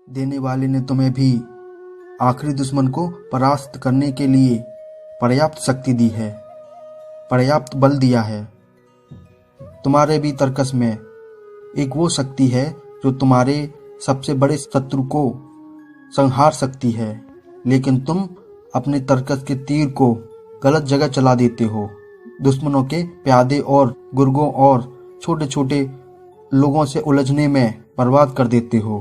देने वाले ने तुम्हें भी आखिरी दुश्मन को परास्त करने के लिए पर्याप्त शक्ति दी है, पर्याप्त बल दिया है। तुम्हारे भी तर्कस में एक वो शक्ति है जो तुम्हारे सबसे बड़े शत्रु को संहार सकती है, लेकिन तुम अपने तर्कस के तीर को गलत जगह चला देते हो। दुश्मनों के प्यादे और गुर्गों और छोटे छोटे लोगों से उलझने में बर्बाद कर देते हो।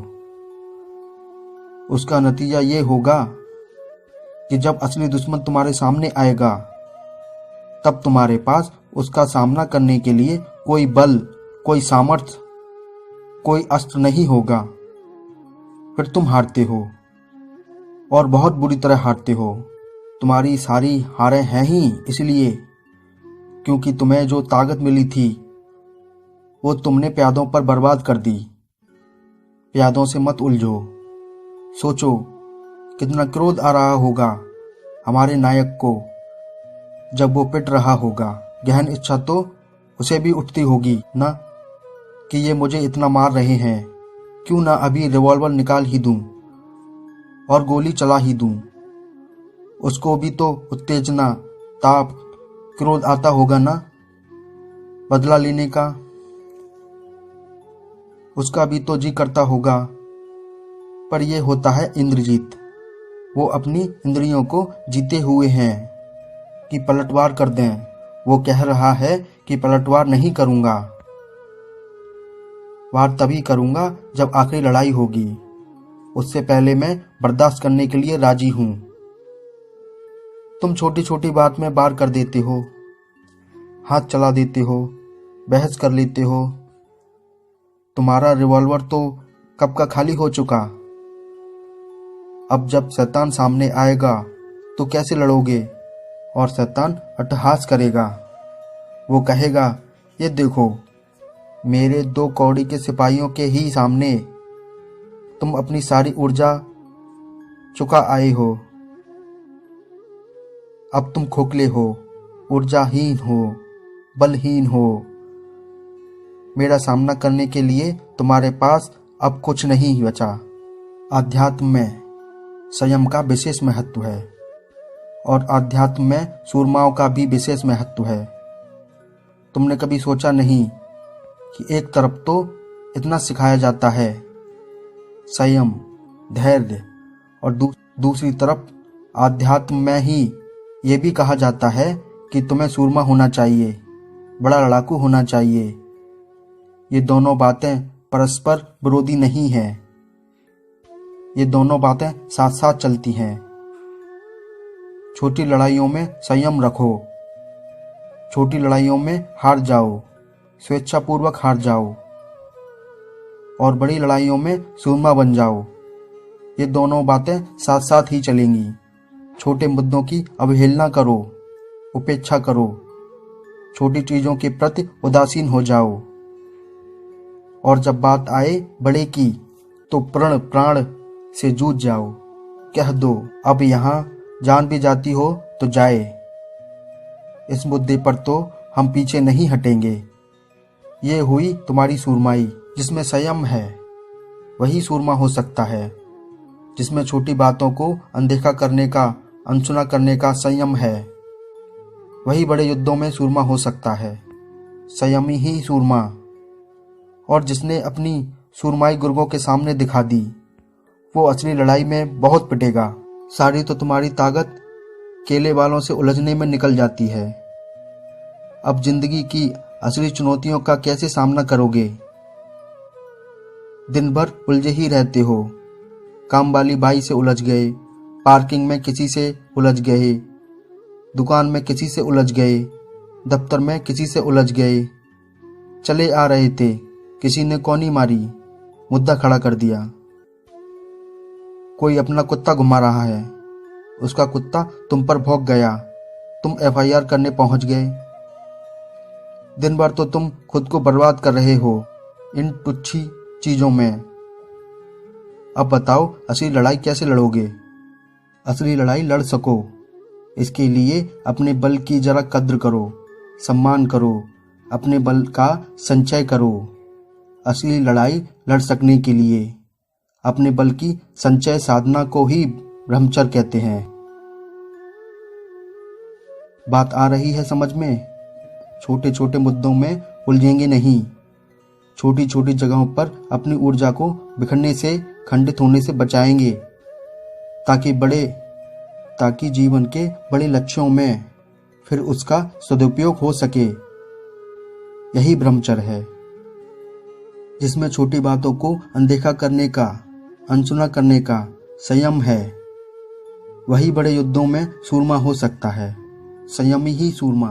उसका नतीजा ये होगा कि जब असली दुश्मन तुम्हारे सामने आएगा, तब तुम्हारे पास उसका सामना करने के लिए कोई बल, कोई सामर्थ्य, कोई अस्त्र नहीं होगा। फिर तुम हारते हो और बहुत बुरी तरह हारते हो। तुम्हारी सारी हारें हैं ही इसलिए क्योंकि तुम्हें जो ताकत मिली थी वो तुमने प्यादों पर बर्बाद कर दी। प्यादों से मत उलझो। सोचो कितना क्रोध आ रहा होगा हमारे नायक को जब वो पिट रहा होगा। गहन इच्छा तो उसे भी उठती होगी ना कि ये मुझे इतना मार रहे हैं, क्यों ना अभी रिवॉल्वर निकाल ही दूं और गोली चला ही दूं। उसको भी तो उत्तेजना, ताप, क्रोध आता होगा ना बदला लेने का। उसका भी तो जी करता होगा। पर यह होता है इंद्रजीत। वो अपनी इंद्रियों को जीते हुए हैं कि पलटवार कर दें। वो कह रहा है कि पलटवार नहीं करूंगा, वार तभी करूंगा जब आखिरी लड़ाई होगी। उससे पहले मैं बर्दाश्त करने के लिए राजी हूं। तुम छोटी छोटी बात में वार कर देते हो, हाथ चला देते हो, बहस कर लेते हो। तुम्हारा रिवॉल्वर तो कब का खाली हो चुका। अब जब शैतान सामने आएगा तो कैसे लड़ोगे। और शैतान अट्टहास करेगा। वो कहेगा, ये देखो मेरे 2 कौड़ी के सिपाहियों के ही सामने तुम अपनी सारी ऊर्जा चुका आए हो। अब तुम खोखले हो, ऊर्जाहीन हो, बलहीन हो। मेरा सामना करने के लिए तुम्हारे पास अब कुछ नहीं बचा। आध्यात्म में संयम का विशेष महत्व है और आध्यात्म में सूरमाओं का भी विशेष महत्व है। तुमने कभी सोचा नहीं कि एक तरफ तो इतना सिखाया जाता है संयम, धैर्य, और दूसरी तरफ आध्यात्म में ही ये भी कहा जाता है कि तुम्हें सूरमा होना चाहिए, बड़ा लड़ाकू होना चाहिए। ये दोनों बातें परस्पर विरोधी नहीं हैं। ये दोनों बातें साथ साथ चलती हैं। छोटी लड़ाइयों में संयम रखो। छोटी लड़ाइयों में हार जाओ, स्वेच्छापूर्वक हार जाओ, और बड़ी लड़ाइयों में सूरमा बन जाओ। ये दोनों बातें साथ साथ ही चलेंगी। छोटे मुद्दों की अवहेलना करो, उपेक्षा करो। छोटी चीजों के प्रति उदासीन हो जाओ, और जब बात आए बड़े की तो प्रण प्राण से जूझ जाओ। कह दो, अब यहाँ जान भी जाती हो तो जाए। इस मुद्दे पर तो हम पीछे नहीं हटेंगे। ये हुई तुम्हारी सूरमाई। जिसमें संयम है वही सूरमा हो सकता है। जिसमें छोटी बातों को अनदेखा करने का, अनसुना करने का संयम है, वही बड़े युद्धों में सूरमा हो सकता है। संयमी ही सूरमा। और जिसने अपनी सूरमाई गुर्गों के सामने दिखा दी, वो असली लड़ाई में बहुत पिटेगा। सारी तो तुम्हारी ताकत केले वालों से उलझने में निकल जाती है। अब जिंदगी की असली चुनौतियों का कैसे सामना करोगे। दिन भर उलझे ही रहते हो। काम वाली बाई से उलझ गए, पार्किंग में किसी से उलझ गए, दुकान में किसी से उलझ गए, दफ्तर में किसी से उलझ गए। चले आ रहे थे, किसी ने कौनी मारी, मुद्दा खड़ा कर दिया। कोई अपना कुत्ता घुमा रहा है, उसका कुत्ता तुम पर भौंक गया, तुम FIR करने पहुंच गए। दिन भर तो तुम खुद को बर्बाद कर रहे हो इन तुच्छी चीजों में। अब बताओ असली लड़ाई कैसे लड़ोगे। असली लड़ाई लड़ सको, इसके लिए अपने बल की जरा कद्र करो, सम्मान करो, अपने बल का संचय करो। असली लड़ाई लड़ सकने के लिए अपने बल की संचय साधना को ही ब्रह्मचर्य कहते हैं। बात आ रही है समझ में? छोटे छोटे मुद्दों में उलझेंगे नहीं। छोटी छोटी जगहों पर अपनी ऊर्जा को बिखरने से, खंडित होने से बचाएंगे, ताकि जीवन के बड़े लक्ष्यों में फिर उसका सदुपयोग हो सके। यही ब्रह्मचर्य है, जिसमें छोटी बातों को अनदेखा करने का, अनसुना करने का संयम है। वही बड़े युद्धों में सूरमा हो सकता है। संयमी ही सूरमा।